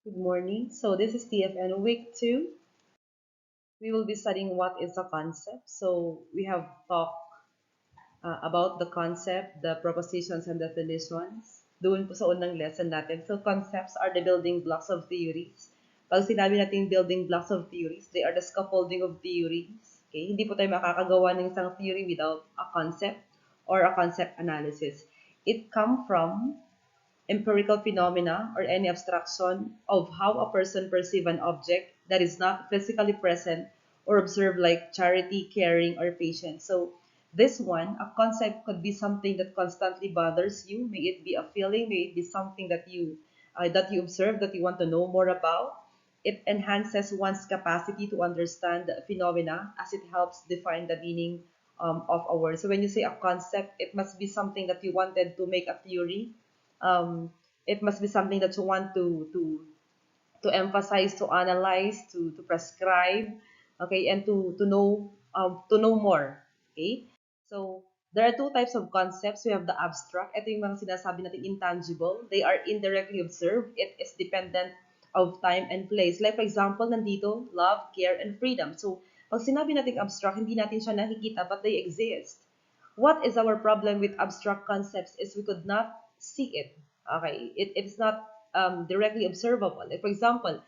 Good morning. So this is TFN week 2. We will be studying what is a concept. So we have talked about the concept, the propositions and definitions. Doon po sa unang lesson natin. So concepts are the building blocks of theories. Pag sinabi natin building blocks of theories, they are the scaffolding of theories. Okay? Hindi po tayo makakagawa ng isang theory without a concept or a concept analysis. It come from empirical phenomena or any abstraction of how a person perceives an object that is not physically present or observed, like charity, caring, or patience. So this one, a concept could be something that constantly bothers you. May it be a feeling, may it be something that you observe, that you want to know more about. It enhances one's capacity to understand the phenomena as it helps define the meaning of a word. So when you say a concept, it must be something that you wanted to make a theory. um, it must be something that you want to emphasize, to analyze, to prescribe, okay, and to know more, okay. So there are two types of concepts. We have the abstract. Ito yung mga sinasabi natin intangible. They are indirectly observed. It is dependent of time and place. Like for example, nandito, love, care, and freedom. So pag sinabi natin abstract, hindi natin siya nakikita, but they exist. What is our problem with abstract concepts is we could not see it. Okay, it's not directly observable. Like for example,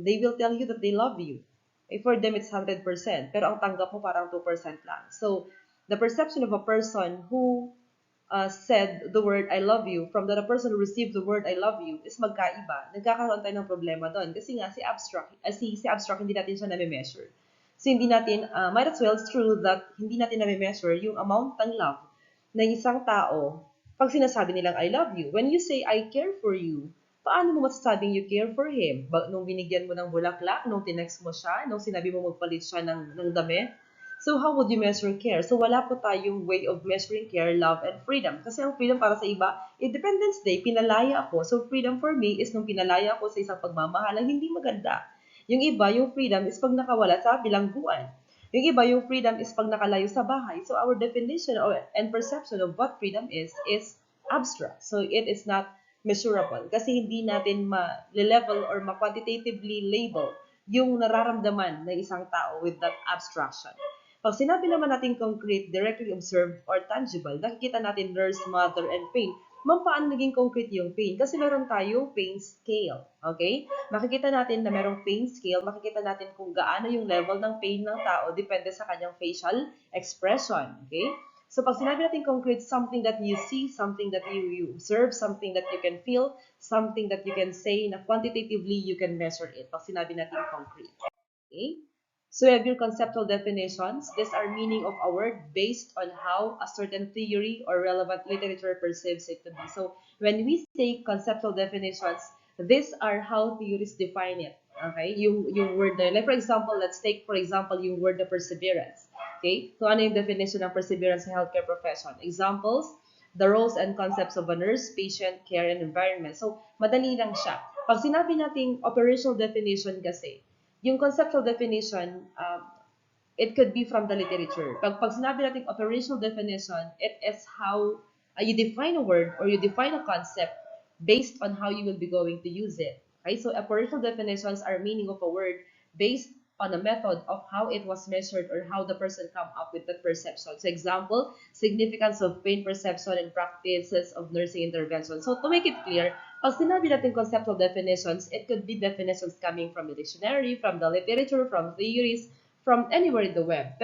they will tell you that they love you. For them, it's 100%. Pero ang tanggap mo parang 2% lang. So, the perception of a person who said the word I love you from the person who received the word I love you is magkaiba. Nagkakaroon tayo ng problema doon. Kasi nga, si abstract, hindi natin siya na-measure. So, hindi natin, might as well, it's true that hindi natin na-measure yung amount ng love ng isang tao pag sinasabi nilang I love you. When you say I care for you, paano mo masasabing you care for him? Nung binigyan mo ng bulaklak, nung tinext mo siya, nung sinabi mo magpalit siya ng damit? So how would you measure care? So wala po tayong way of measuring care, love, and freedom. Kasi ang freedom para sa iba, Independence Day, pinalaya ako. So freedom for me is nung pinalaya ako sa isang pagmamahal na hindi maganda. Yung iba, yung freedom is pag nakawala sa bilangguan. Yung iba, yung freedom is pag nakalayo sa bahay. So our definition and perception of what freedom is abstract. So it is not measurable. Kasi hindi natin ma-level or ma-quantitatively label yung nararamdaman ng isang tao with that abstraction. Pag sinabi naman natin concrete, directly observed, or tangible, nakikita natin nurse, mother, and pain. Ma'am, paano naging concrete yung pain? Kasi meron tayong pain scale. Okay? Makikita natin na merong pain scale, makikita natin kung gaano yung level ng pain ng tao depende sa kanyang facial expression. Okay? So pag sinabi natin concrete, something that you see, something that you observe, something that you can feel, something that you can say na quantitatively you can measure it. Pag sinabi natin concrete. Okay? So we have your conceptual definitions. These are meaning of a word based on how a certain theory or relevant literature perceives it to be. So when we say conceptual definitions, these are how theories define it. Okay? Yung word na, like for example, let's take for example yung word na perseverance. Okay? So ano yung definition ng perseverance sa healthcare profession? Examples, the roles and concepts of a nurse, patient, care, and environment. So madali lang siya. Pag sinabi nating operational definition kasi, yung conceptual definition, it could be from the literature. Pag sinabi natin operational definition, it is how you define a word or you define a concept based on how you will be going to use it. Okay, so operational definitions are meaning of a word based on a method of how it was measured or how the person come up with that perception. So example, significance of pain perception and practices of nursing intervention. So to make it clear, pag sinabi natin conceptual definitions, it could be definitions coming from the dictionary, from the literature, from theories, from anywhere in the web,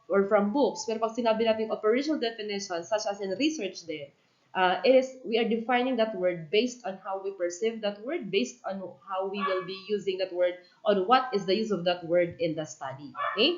or from books. Pero pag sinabi natin operational definitions, such as in research din, we are defining that word based on how we perceive that word, based on how we will be using that word, on what is the use of that word in the study. Okay?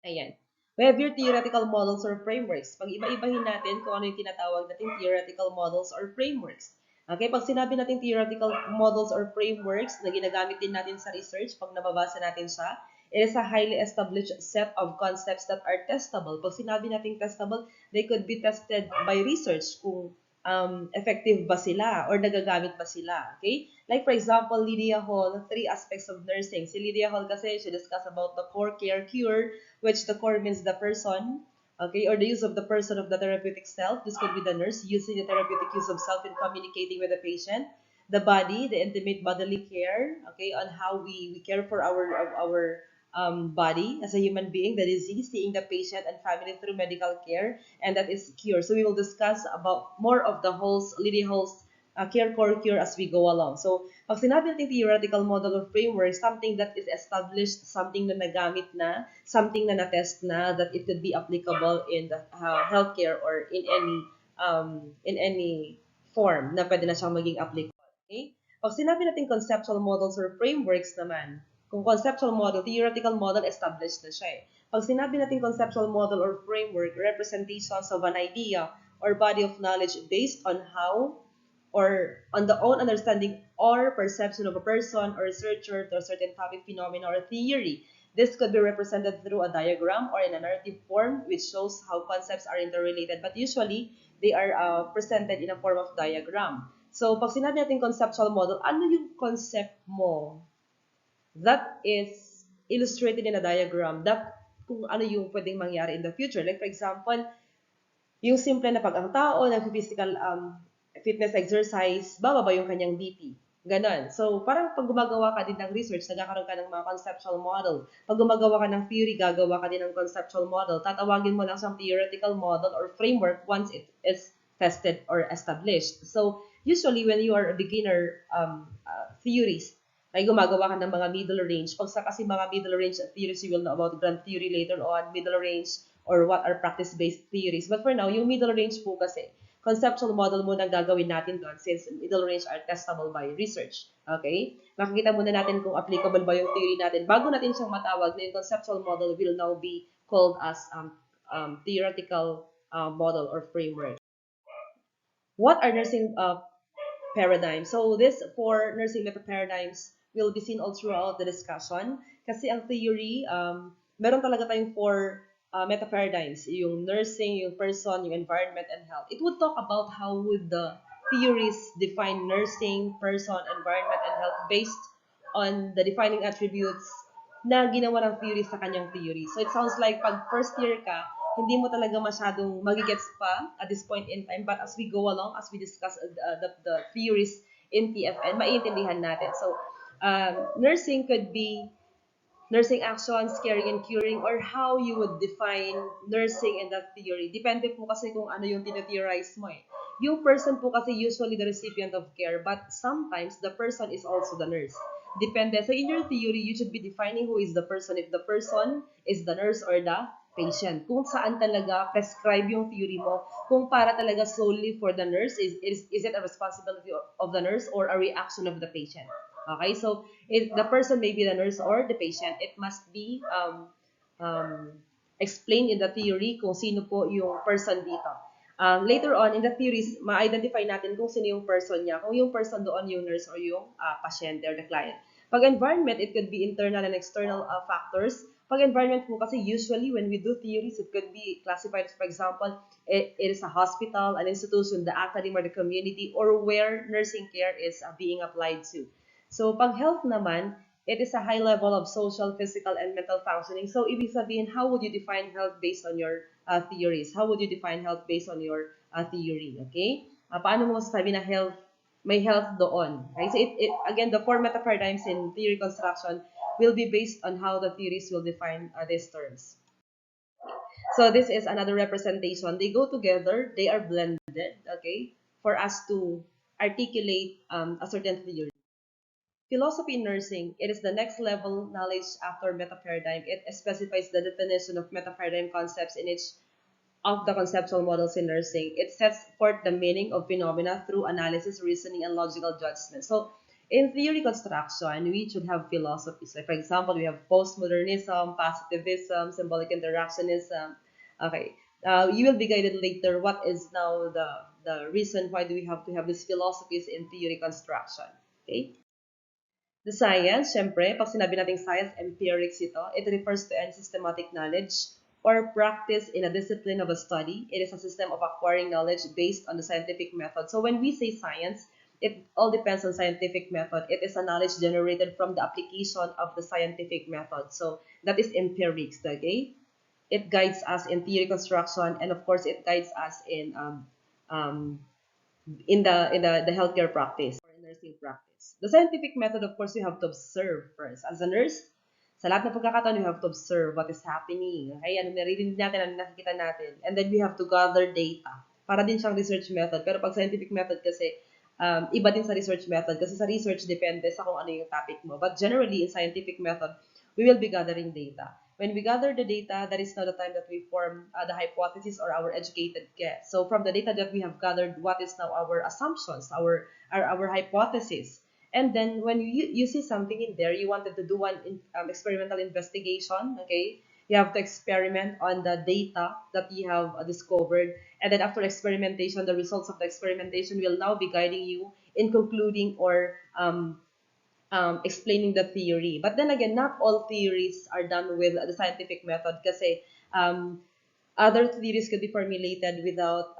Ayan. We have your theoretical models or frameworks. Pag iba-ibahin natin kung ano yung tinatawag natin theoretical models or frameworks. Okay, pag sinabi natin theoretical models or frameworks na ginagamit din natin sa research, pag nababasa natin siya, it is a highly established set of concepts that are testable. Pag sinabi natin testable, they could be tested by research kung effective ba sila or nagagamit ba sila. Okay? Like for example, Lydia Hall, 3 aspects of nursing. Si Lydia Hall kasi, she discussed about the core, care, cure, which the core means the person, okay, or the use of the person of the therapeutic self. This could be the nurse using the therapeutic use of self in communicating with the patient. the body, the intimate bodily care, okay, on how we care for our body as a human being, the disease, seeing the patient and family through medical care, and that is cure. So we will discuss about more of the holes, leading holes, care, core, cure as we go along. So, pag sinabi natin theoretical model or framework, something that is established, something na nagamit na, something na na-test na, that it could be applicable in the healthcare or in any form na pwede na siyang maging applicable. Okay? Pag sinabi natin conceptual models or frameworks naman, kung conceptual model, theoretical model, established na siya eh. Pag sinabi natin conceptual model or framework, representations of an idea or body of knowledge based on how or on the own understanding or perception of a person or researcher to a certain topic, phenomena, or theory. This could be represented through a diagram or in a narrative form, which shows how concepts are interrelated. But usually, they are presented in a form of diagram. So, pag sinabi natin conceptual model, ano yung concept mo that is illustrated in a diagram, that kung ano yung pwedeng mangyari in the future. Like, for example, yung simple na pag ang tao nag-physical fitness exercise, bababa yung kanyang BP. Ganon. So, parang pag gumagawa ka din ng research, nagkakaroon ka ng mga conceptual model. Pag gumagawa ka ng theory, gagawa ka din ng conceptual model. Tatawagin mo lang siyang theoretical model or framework once it is tested or established. So, usually when you are a beginner theorist, ay gumagawa ka ng mga middle range. Pag sa kasi mga middle range theories, you will know about grand theory later on, middle range, or what are practice-based theories. But for now, yung middle range po kasi, conceptual model muna gagawin natin doon since middle range are testable by research. Okay? Makikita muna natin kung applicable ba yung theory natin. Bago natin siyang matawag na yung conceptual model will now be called as theoretical model or framework. What are nursing paradigms? So this for nursing meta paradigms will be seen all throughout the discussion. Kasi ang theory, meron talaga tayong four meta paradigms, yung nursing, yung person, yung environment, and health. It would talk about how would the theories define nursing, person, environment, and health based on the defining attributes na ginawa ng theory sa kanyang theory. So it sounds like pag first year ka, hindi mo talaga masyadong magigets pa at this point in time. But as we go along, as we discuss the theories in TFN, maiintindihan natin. So nursing could be nursing actions, caring and curing, or how you would define nursing in that theory. Depende po kasi kung ano yung tinatheorize mo eh. Yung person po kasi usually the recipient of care, but sometimes the person is also the nurse. Depende. So in your theory, you should be defining who is the person. If the person is the nurse or the patient. Kung saan talaga prescribe yung theory mo. Kung para talaga solely for the nurse, is it a responsibility of the nurse or a reaction of the patient? Okay, so if the person may be the nurse or the patient, it must be explained in the theory kung sino po yung person dito. Later on, in the theories, ma-identify natin kung sino yung person niya, kung yung person doon yung nurse or yung pasyente or the client. Pag environment, it could be internal and external factors. Pag environment po kasi usually when we do theories, it could be classified, for example, it is a hospital, an institution, the academy or the community, or where nursing care is being applied to. So pag health naman, it is a high level of social, physical, and mental functioning. So ibig sabihin, how would you define health based on your theories? How would you define health based on your theory? Okay? Paano mo masasabi na health, may health doon? Okay? So again, the four meta paradigms in theory construction will be based on how the theories will define these terms. So this is another representation. They go together, they are blended, okay, for us to articulate a certain theory. Philosophy in nursing, it is the next level knowledge after meta-paradigm. It specifies the definition of meta-paradigm concepts in each of the conceptual models in nursing. It sets forth the meaning of phenomena through analysis, reasoning, and logical judgment. So, in theory construction, we should have philosophies. Like, for example, we have postmodernism, positivism, symbolic interactionism. Okay. You will be guided later what is now the reason why do we have to have these philosophies in theory construction. Okay. The science, syempre, pag sinabi nating science, empirics ito, it refers to any systematic knowledge or practice in a discipline of a study. It is a system of acquiring knowledge based on the scientific method. So when we say science, it all depends on scientific method. It is a knowledge generated from the application of the scientific method. So that is empirics, okay? It guides us in theory construction, and of course, it guides us in the healthcare practice. nursing practice. The scientific method, of course, you have to observe first. As a nurse, sa lahat ng pagkakataon, you have to observe what is happening. Okay? Ano naririnig natin, ano nakikita natin. And then we have to gather data. Para din siyang research method. Pero pag scientific method kasi, iba din sa research method. Kasi sa research, depende sa kung ano yung topic mo. But generally, in scientific method, we will be gathering data. When we gather the data, that is now the time that we form the hypothesis or our educated guess. So from the data that we have gathered, what is now our assumptions, our hypothesis. And then when you see something in there, you wanted to do one experimental investigation, okay? You have to experiment on the data that you have discovered. And then after experimentation, the results of the experimentation will now be guiding you in concluding or explaining the theory. But then again, not all theories are done with the scientific method kasi other theories could be formulated without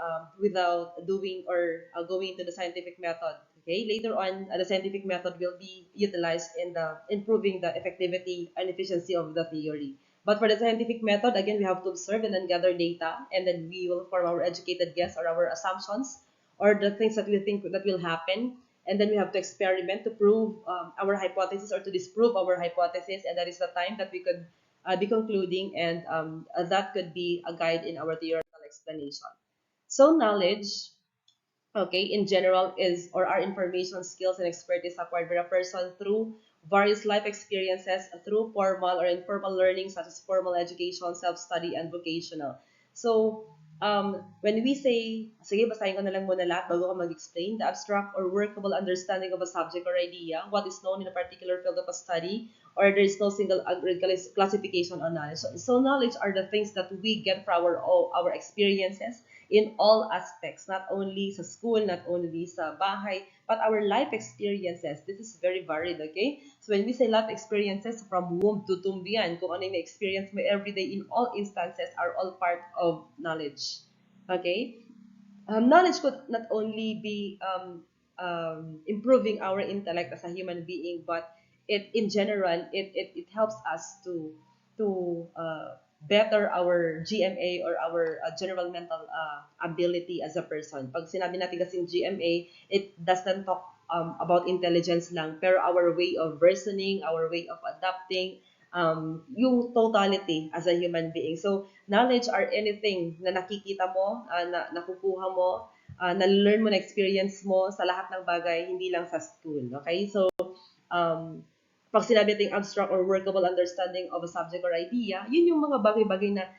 doing or going into the scientific method. Okay, later on, the scientific method will be utilized in the improving the effectivity and efficiency of the theory. But for the scientific method, again, we have to observe and then gather data, and then we will form our educated guess or our assumptions or the things that we think that will happen. And then we have to experiment to prove our hypothesis or to disprove our hypothesis, and that is the time that we could be concluding, and that could be a guide in our theoretical explanation. So knowledge, okay, in general is or are information, skills, and expertise acquired by a person through various life experiences, through formal or informal learning such as formal education, self-study, and vocational. So, when we say, sige, basahin ko na lang muna lahat bago ko mag-explain, the abstract or workable understanding of a subject or idea, what is known in a particular field of a study, or there is no single classification on knowledge. So knowledge are the things that we get from our experiences, in all aspects, not only sa school, not only sa bahay, but our life experiences. This is very varied, okay? So when we say life experiences, from womb to tomb yan, kung ano yung experience mo everyday in all instances are all part of knowledge. Okay? Knowledge could not only be improving our intellect as a human being, but in general, it helps us to better our GMA or our general mental ability as a person. Pag sinabi natin kasing GMA, it doesn't talk about intelligence lang, pero our way of reasoning, our way of adapting, yung totality as a human being. So, knowledge are anything na nakikita mo, na nakukuha mo, na-learn mo, na-experience mo sa lahat ng bagay, hindi lang sa school. Okay? So, pag sinabi natin abstract or workable understanding of a subject or idea, yun yung mga bagay-bagay na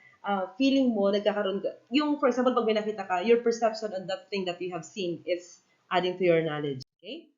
feeling mo, nagkakaroon ka. Yung, for example, pag may nakita ka, your perception on that thing that you have seen is adding to your knowledge. Okay?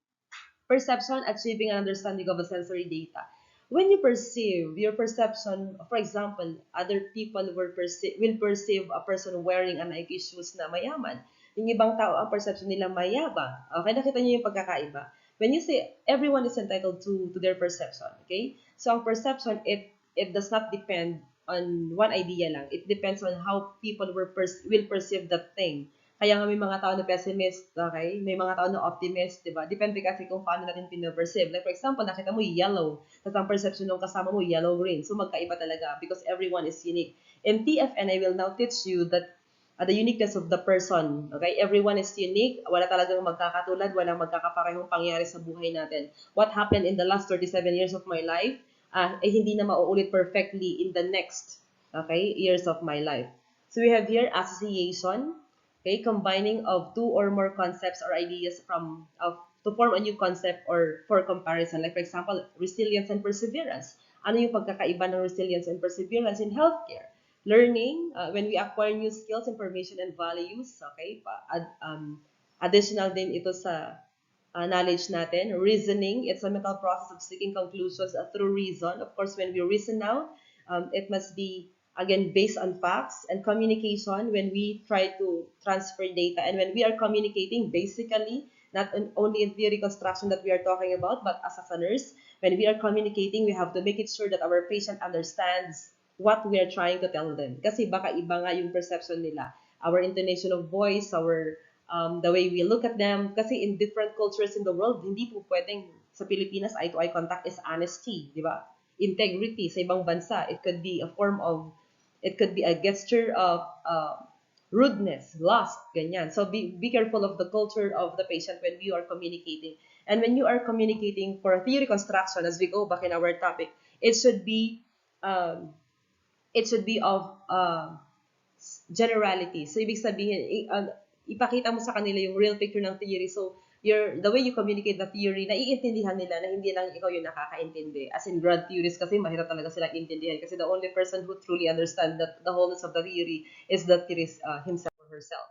Perception, achieving an understanding of a sensory data. When you perceive, your perception, for example, other people will perceive a person wearing a Nike shoes na mayaman. Yung ibang tao, ang perception nila mayabang. Okay, nakita niyo yung pagkakaiba. When you say everyone is entitled to their perception, okay? So ang perception, it does not depend on one idea lang. It depends on how people will perceive that thing. Kaya nga may mga tao na pessimist, okay? May mga tao na optimist, di ba? Depende kasi kung paano natin pino-perceive. Like for example, nakita mo yellow, tapos ang perception ng kasama mo yellow-green. So magkaiba talaga because everyone is unique. In TFN, I will now teach you that the uniqueness of the person. Okay? Everyone is unique. Wala talagang magkakatulad, walang magkakaparehong pangyayari sa buhay natin. What happened in the last 37 years of my life ay hindi na mauulit perfectly in the next years of my life. So we have here association, okay, combining of two or more concepts or ideas to form a new concept or for comparison. Like for example, resilience and perseverance. Ano yung pagkakaiba ng resilience and perseverance in healthcare? Learning, when we acquire new skills, information, and values, okay, additional din ito sa knowledge natin. Reasoning, it's a mental process of seeking conclusions through reason. Of course, when we reason now, it must be, again, based on facts. And communication, when we try to transfer data, and when we are communicating, basically, not only in theory construction that we are talking about, but as a nurse, when we are communicating, we have to make it sure that our patient understands what we are trying to tell them. Kasi baka iba nga yung perception nila. Our intonation of voice, the way we look at them. Kasi in different cultures in the world, hindi po pwedeng sa Pilipinas, eye-to-eye contact is honesty, di ba? Integrity sa ibang bansa. It could be a gesture of rudeness, lust, ganyan. So be careful of the culture of the patient when you are communicating. And when you are communicating for theory construction, as we go back in our topic, it should be um, of generality. So, ibig sabihin, ipakita mo sa kanila yung real picture ng theory. So, the way you communicate the theory, naiintindihan nila na hindi lang ikaw yung nakakaintindi. As in, grand theories kasi mahirap talaga silang intindihan kasi the only person who truly understands the wholeness of the theory is the theorist himself or herself.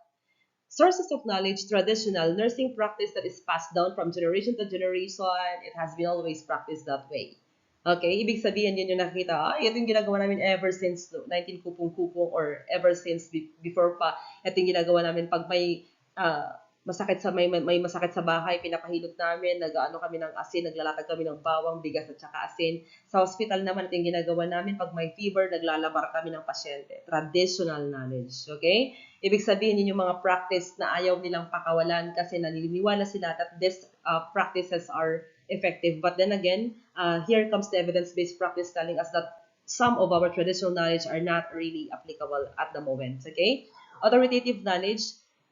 Sources of knowledge, traditional nursing practice that is passed down from generation to generation. It has been always practiced that way. Okay, ibig sabihin yun yung nakita, ito yung ginagawa namin ever since 19 kupong-kupong or ever since before pa. Ito yung ginagawa namin pag may masakit sa may masakit sa bahay, pinapahilot namin, nag-aano kami ng asin, naglalatag kami ng bawang, bigas at saka asin. Sa hospital naman, ito yung ginagawa namin pag may fever, naglalabar kami ng pasyente. Traditional knowledge, okay? Ibig sabihin yun yung mga practice na ayaw nilang pakawalan kasi naniniwala sila that these practices are effective. But then again, here comes the evidence-based practice telling us that some of our traditional knowledge are not really applicable at the moment. Okay? Authoritative knowledge,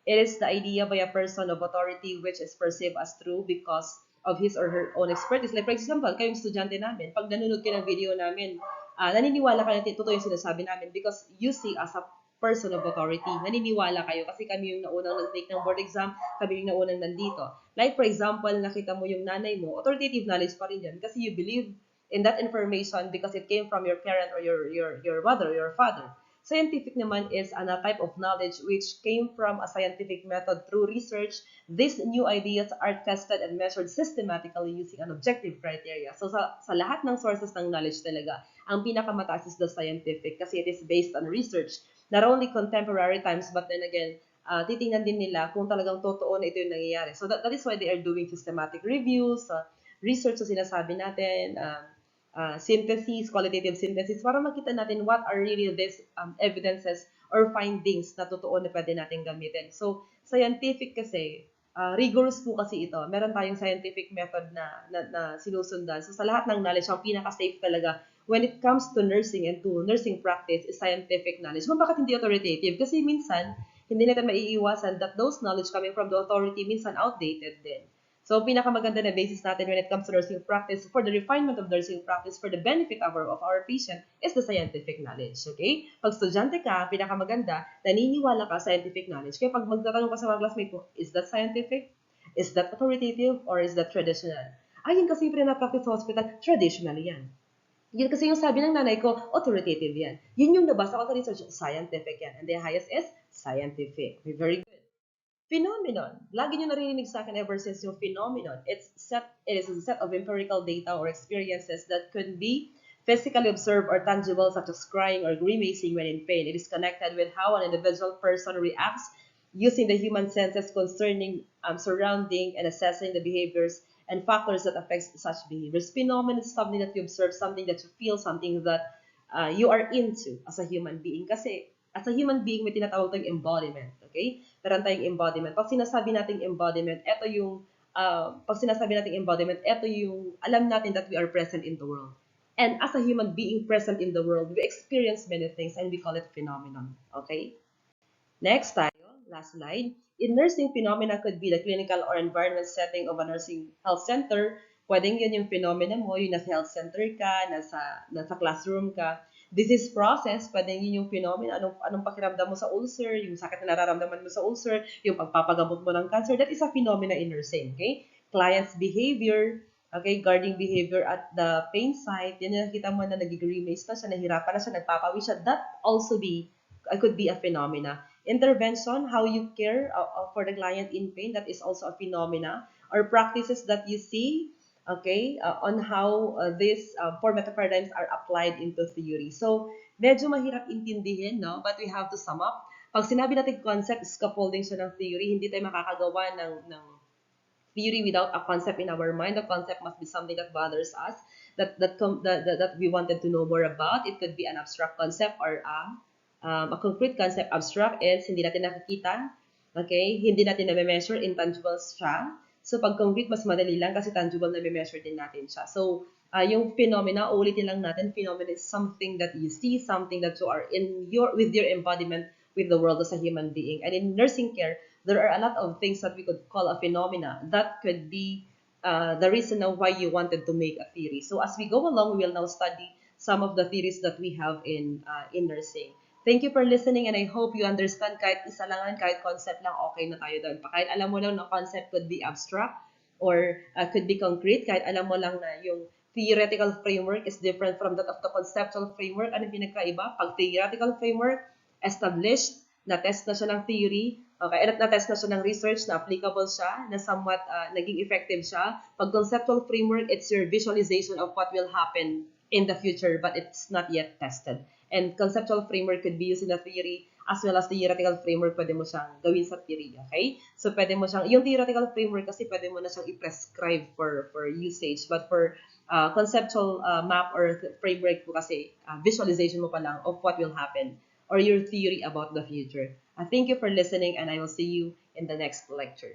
it is the idea by a person of authority which is perceived as true because of his or her own expertise. Like for example, kayong estudyante namin, pag nanonood kayo ng video namin, naniniwala kayo na totoo yung sinasabi namin because you see as a person of authority. Naniniwala kayo kasi kami yung naunang nag-take ng board exam, kami yung naunang nandito. Like for example, nakita mo yung nanay mo, authoritative knowledge pa rin yan kasi you believe in that information because it came from your parent or your mother or your father. Scientific naman is a type of knowledge which came from a scientific method through research. These new ideas are tested and measured systematically using an objective criteria. So sa lahat ng sources ng knowledge talaga, ang pinakamataas is the scientific kasi it is based on research. Not only contemporary times, but then again, titingnan din nila kung talagang totoo na ito yung nangyayari. So that is why they are doing systematic reviews, research na sinasabi natin, synthesis, qualitative synthesis, para makita natin what are really these evidences or findings na totoo na pwede natin gamitin. So, scientific kasi, rigorous po kasi ito. Meron tayong scientific method na sinusundan. So, sa lahat ng knowledge, ang pinaka-safe talaga when it comes to nursing and to nursing practice is scientific knowledge. Kung bakit hindi authoritative? Kasi minsan, hindi natin maiiwasan that those knowledge coming from the authority minsan outdated din. So, pinakamaganda na basis natin when it comes to nursing practice for the refinement of nursing practice for the benefit of our patient is the scientific knowledge. Okay? Pag estudyante ka, pinakamaganda, naniniwala ka scientific knowledge. Kaya pag magtatanong ka sa mga classmate mo, is that scientific? Is that authoritative? Or is that traditional? Ayun kasi yung practice sa hospital, traditional yan. Yun kasi yung sabi ng nanay ko, authoritative yan. Yun yung nabasa ko sa research, scientific yan. And the highest is scientific. Very good. Phenomenon. Lagi nyo narinig sa akin ever since yung phenomenon. It is a set of empirical data or experiences that could be physically observed or tangible, such as crying or grimacing when in pain. It is connected with how an individual person reacts using the human senses concerning surrounding and assessing the behaviors and factors that affect such behaviors. Phenomenon is something that you observe, something that you feel, something that you are into as a human being. Kasi as a human being, may tinatawag tayong embodiment. Okay? Meron tayong embodiment. Pag sinasabi nating embodiment, ito yung, ito yung, alam natin that we are present in the world. And as a human being present in the world, we experience many things and we call it phenomenon. Okay? Next tayo, last slide. In nursing, phenomena could be the clinical or environment setting of a nursing health center. Pwedeng yun yung phenomena mo, yung nasa health center ka, nasa classroom ka. Disease process, pwedeng yun yung phenomena, anong pakiramdam mo sa ulcer, yung sakit na nararamdaman mo sa ulcer, yung pagpapagamot mo ng cancer, that is a phenomena in nursing, okay? Client's behavior, okay, guarding behavior at the pain site, yan yung nakita mo na nag-grimace na siya, nahirapan na siya, nagpapawis siya, that also could be a phenomena. Intervention, how you care for the client in pain, that is also a phenomena. Or practices that you see, okay, on how these four metaparadigms are applied into theory. So, medyo mahirap intindihin, no? But we have to sum up. Pag sinabi natin concept, scaffolding siya ng theory, hindi tayo makakagawa ng theory without a concept in our mind. The concept must be something that bothers us, that we wanted to know more about. It could be an abstract concept or a concrete concept. Abstract is hindi natin nakikita, okay? Hindi natin na-measure, intangibles siya. So, pag concrete, mas madali lang kasi tangible na measure din natin siya. So, yung phenomena, ulitin lang natin, phenomena is something that you see, something that you are with your embodiment with the world as a human being. And in nursing care, there are a lot of things that we could call a phenomena that could be the reason of why you wanted to make a theory. So as we go along, we will now study some of the theories that we have in nursing. Thank you for listening, and I hope you understand kahit isa lang, kahit concept lang, okay na tayo doon. Kahit alam mo lang na concept could be abstract or could be concrete, kahit alam mo lang na yung theoretical framework is different from that of the conceptual framework. Ano pinagkaiba? Pag theoretical framework, established, na-test na siya ng theory, okay, na-test na siya ng research, na applicable siya, na somewhat naging effective siya. Pag conceptual framework, it's your visualization of what will happen in the future, but it's not yet tested. And conceptual framework could be used in the theory as well as the theoretical framework, pwede mo siyang gawin sa theory, okay? So, pwede mo siyang, yung theoretical framework kasi pwede mo na siyang i-prescribe for usage. But for conceptual map or framework po kasi, visualization mo pa lang of what will happen or your theory about the future. Thank you for listening, and I will see you in the next lecture.